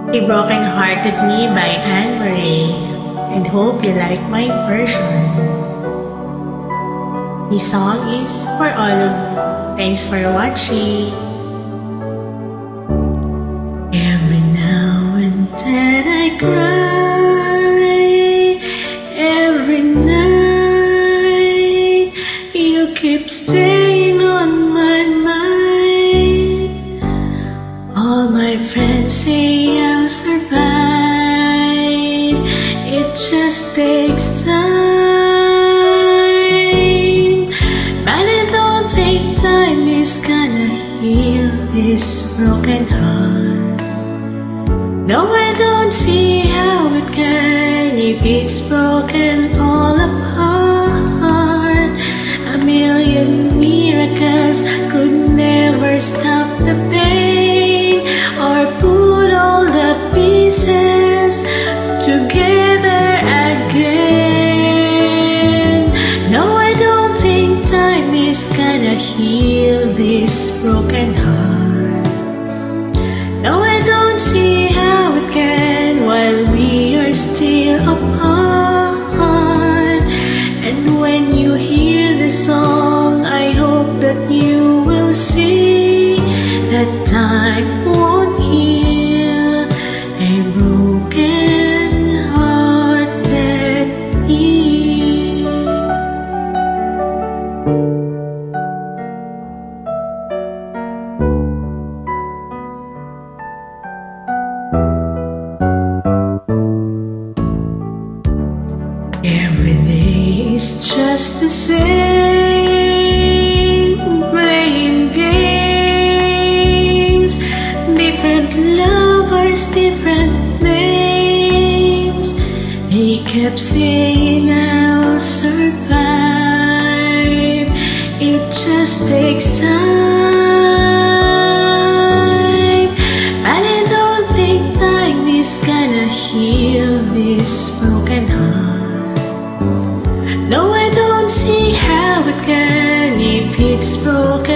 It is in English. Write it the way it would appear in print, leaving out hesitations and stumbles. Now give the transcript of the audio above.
A Broken-Hearted Me by Anne Marie, and hope you like my version. This song is for all of you. Thanks for watching. Every now and then I cry. Every night you keep staying on my mind. All my friends say I'll survive. It just takes time, but I don't think time is gonna heal this broken heart. No, I don't see how it can if it's broken all apart. A million miracles could never stop the pain or put all the pieces together again. No, I don't think time is gonna heal this broken heart. No, I don't see how it can while we are still apart. And when you hear the song, I hope that you will see that time won't heal a broken-hearted me. Every day is just the same, playing games, different lovers, different names. They kept saying I'll survive. It just takes time, but I don't think time is gonna heal this broken heart. No, I don't see how it can if it's broken.